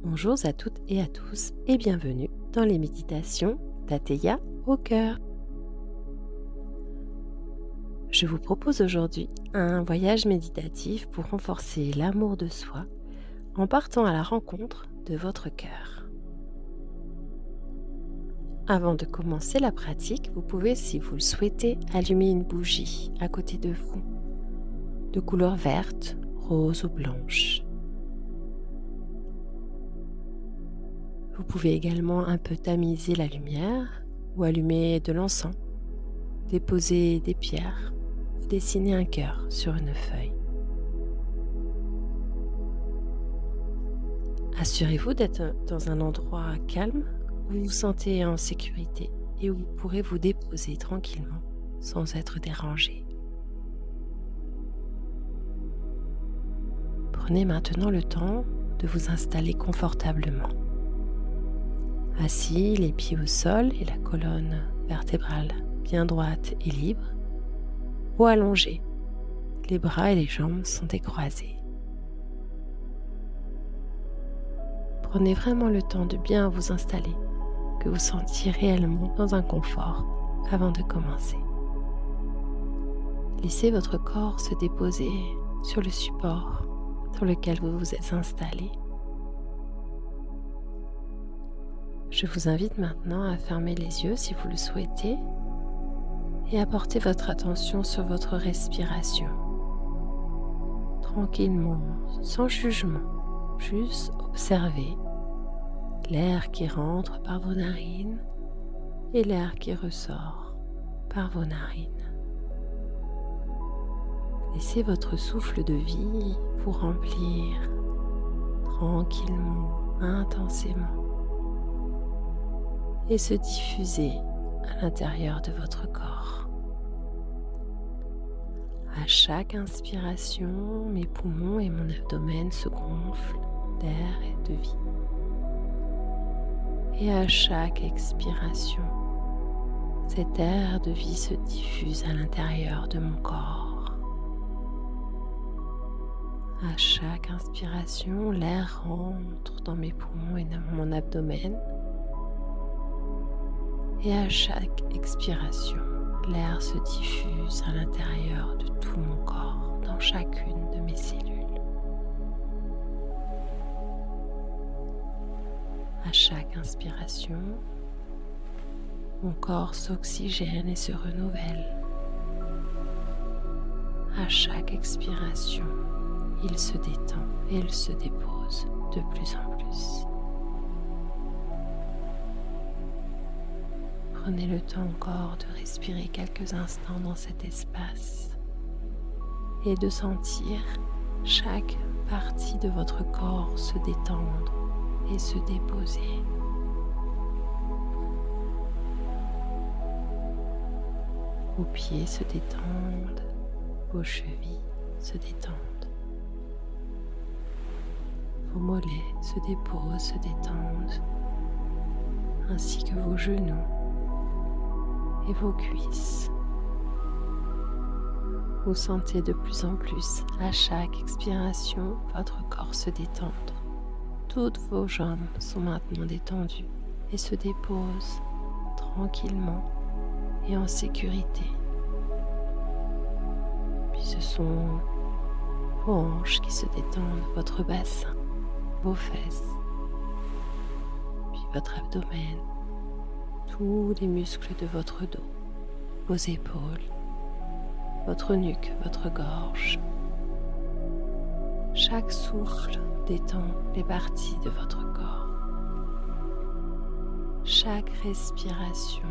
Bonjour à toutes et à tous et bienvenue dans les méditations d'Ateya au cœur. Je vous propose aujourd'hui un voyage méditatif pour renforcer l'amour de soi en partant à la rencontre de votre cœur. Avant de commencer la pratique, vous pouvez, si vous le souhaitez, allumer une bougie à côté de vous, de couleur verte, rose ou blanche. Vous pouvez également un peu tamiser la lumière ou allumer de l'encens, déposer des pierres ou dessiner un cœur sur une feuille. Assurez-vous d'être dans un endroit calme où vous vous sentez en sécurité et où vous pourrez vous déposer tranquillement sans être dérangé. Prenez maintenant le temps de vous installer confortablement. Assis, les pieds au sol et la colonne vertébrale bien droite et libre, ou allongé, les bras et les jambes sont décroisés. Prenez vraiment le temps de bien vous installer, que vous sentiez réellement dans un confort avant de commencer. Laissez votre corps se déposer sur le support sur lequel vous vous êtes installé. Je vous invite maintenant à fermer les yeux si vous le souhaitez et à porter votre attention sur votre respiration. Tranquillement, sans jugement, juste observez l'air qui rentre par vos narines et l'air qui ressort par vos narines. Laissez votre souffle de vie vous remplir tranquillement, intensément et se diffuser à l'intérieur de votre corps. À chaque inspiration, mes poumons et mon abdomen se gonflent d'air et de vie. Et à chaque expiration, cet air de vie se diffuse à l'intérieur de mon corps. À chaque inspiration, l'air rentre dans mes poumons et dans mon abdomen. Et à chaque expiration, l'air se diffuse à l'intérieur de tout mon corps, dans chacune de mes cellules. À chaque inspiration, mon corps s'oxygène et se renouvelle. À chaque expiration, il se détend et il se dépose de plus en plus. Prenez le temps encore de respirer quelques instants dans cet espace et de sentir chaque partie de votre corps se détendre et se déposer. Vos pieds se détendent, vos chevilles se détendent. Vos mollets se déposent, se détendent, ainsi que vos genoux et vos cuisses. Vous sentez de plus en plus à chaque expiration votre corps se détendre. Toutes vos jambes sont maintenant détendues et se déposent tranquillement et en sécurité. Puis ce sont vos hanches qui se détendent, votre bassin, vos fesses, puis votre abdomen, tous les muscles de votre dos, vos épaules, votre nuque, votre gorge. Chaque souffle détend les parties de votre corps. Chaque respiration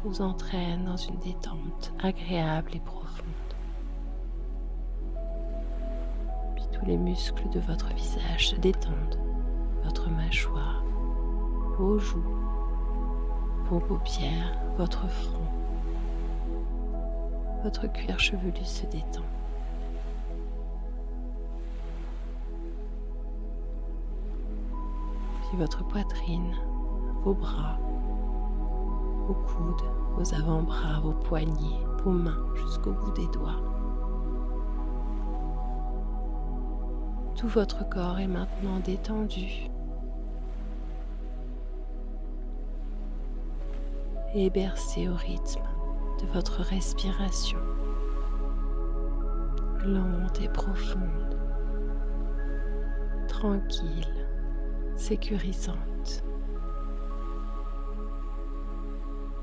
vous entraîne dans une détente agréable et profonde. Puis tous les muscles de votre visage se détendent, votre mâchoire, vos joues, vos paupières, votre front. Votre cuir chevelu se détend. Puis votre poitrine, vos bras, vos coudes, vos avant-bras, vos poignets, vos mains jusqu'au bout des doigts. Tout votre corps est maintenant détendu et bercé au rythme de votre respiration, lente et profonde, tranquille, sécurisante.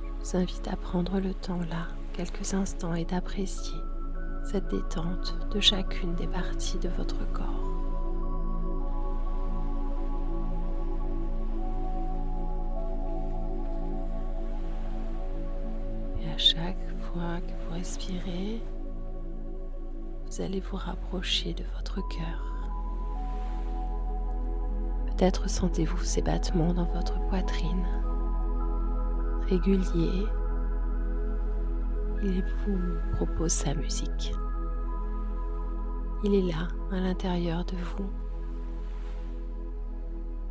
Je vous invite à prendre le temps là, quelques instants, et d'apprécier cette détente de chacune des parties de votre corps. Et à chaque fois que vous respirez, vous allez vous rapprocher de votre cœur. Peut-être sentez-vous ces battements dans votre poitrine, réguliers. Il vous propose sa musique. Il est là, à l'intérieur de vous.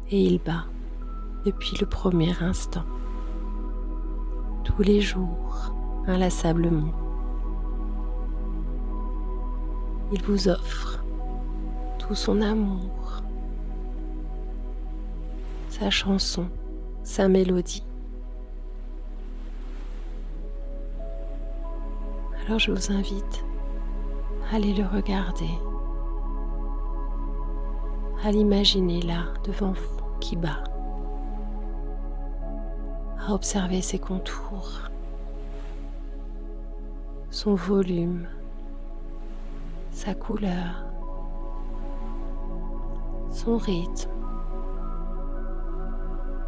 Et il bat depuis le premier instant, tous les jours, inlassablement. Il vous offre tout son amour, sa chanson, sa mélodie. Alors je vous invite à aller le regarder, à l'imaginer là devant vous qui bat, à observer ses contours, son volume, sa couleur, son rythme,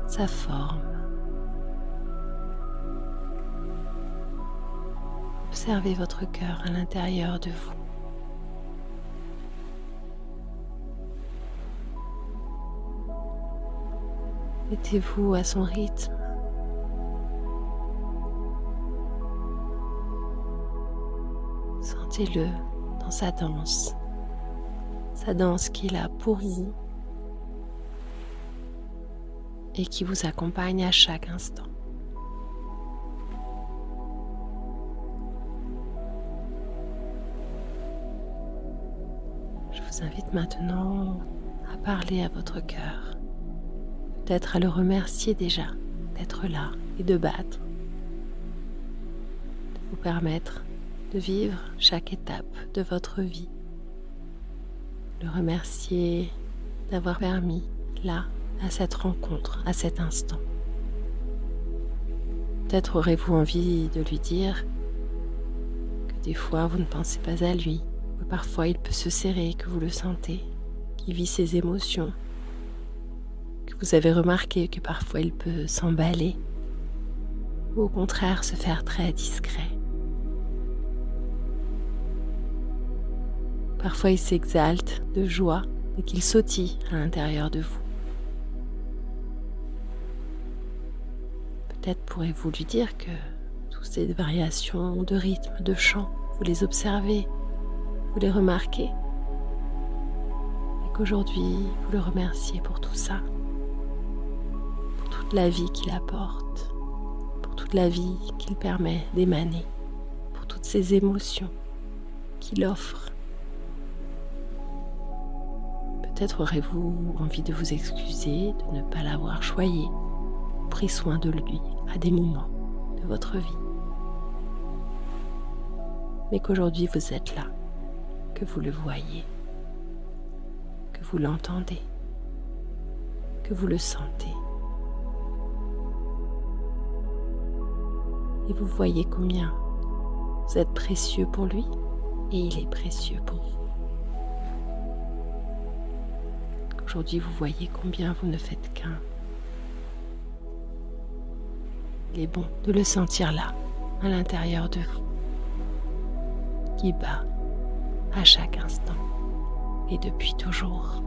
sa forme. Observez votre cœur à l'intérieur de vous. Mettez-vous à son rythme. Sentez-le dans sa danse qui est là pour vous et qui vous accompagne à chaque instant. Je vous invite maintenant à parler à votre cœur, peut-être à le remercier déjà d'être là et de battre, de vous permettre de vivre chaque étape de votre vie. Le remercier d'avoir permis là, à cette rencontre, à cet instant. Peut-être aurez-vous envie de lui dire que des fois vous ne pensez pas à lui, que parfois il peut se serrer, que vous le sentez, qu'il vit ses émotions, que vous avez remarqué que parfois il peut s'emballer ou au contraire se faire très discret. Parfois il s'exalte de joie et qu'il sautille à l'intérieur de vous. Peut-être pourrez-vous lui dire que toutes ces variations de rythme, de chant, vous les observez, vous les remarquez, et qu'aujourd'hui vous le remerciez pour tout ça, pour toute la vie qu'il apporte, pour toute la vie qu'il permet d'émaner, pour toutes ces émotions qu'il offre. Peut-être aurez-vous envie de vous excuser de ne pas l'avoir choyé, pris soin de lui à des moments de votre vie. Mais qu'aujourd'hui vous êtes là, que vous le voyez, que vous l'entendez, que vous le sentez. Et vous voyez combien vous êtes précieux pour lui et il est précieux pour vous. Aujourd'hui, vous voyez combien vous ne faites qu'un. Il est bon de le sentir là, à l'intérieur de vous, qui bat à chaque instant et depuis toujours.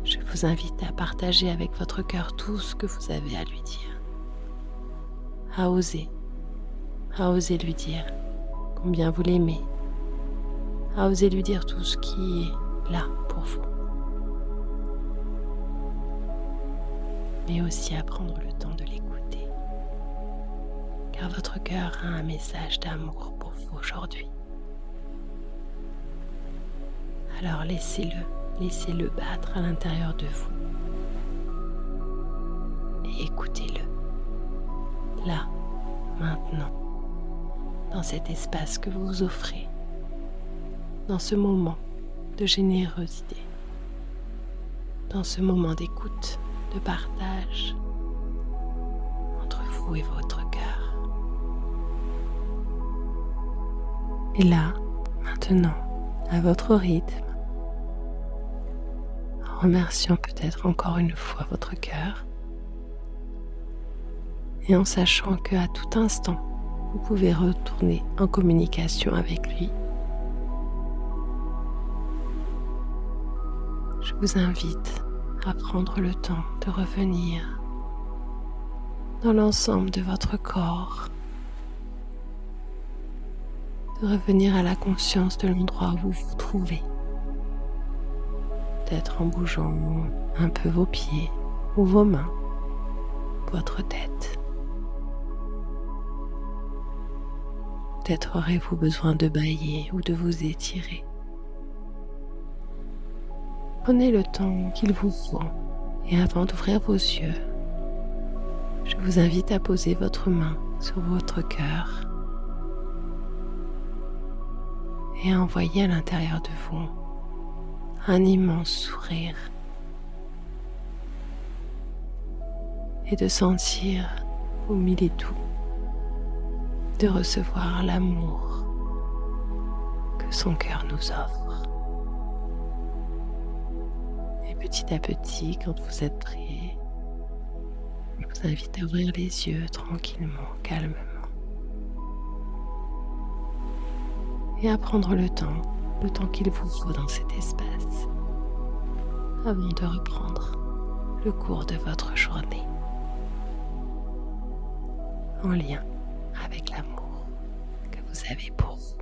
Je vous invite à partager avec votre cœur tout ce que vous avez à lui dire, à oser lui dire combien vous l'aimez, à oser lui dire tout ce qui est là pour vous. Mais aussi à prendre le temps de l'écouter, car votre cœur a un message d'amour pour vous aujourd'hui. Alors laissez-le battre à l'intérieur de vous et écoutez-le, là, maintenant, dans cet espace que vous vous offrez, dans ce moment de générosité, dans ce moment d'écoute, de partage entre vous et votre cœur. Et là, maintenant, à votre rythme, en remerciant peut-être encore une fois votre cœur et en sachant qu'à tout instant, vous pouvez retourner en communication avec lui, je vous invite à prendre le temps de revenir dans l'ensemble de votre corps, de revenir à la conscience de l'endroit où vous vous trouvez, peut-être en bougeant un peu vos pieds ou vos mains, votre tête. Peut-être aurez-vous besoin de bâiller ou de vous étirer. Prenez le temps qu'il vous faut et avant d'ouvrir vos yeux, je vous invite à poser votre main sur votre cœur et à envoyer à l'intérieur de vous un immense sourire et de sentir au milieu de tout, de recevoir l'amour que son cœur nous offre. Et petit à petit, quand vous êtes prêt, je vous invite à ouvrir les yeux tranquillement, calmement. Et à prendre le temps qu'il vous faut dans cet espace, avant de reprendre le cours de votre journée, en lien avec l'amour que vous avez pour vous.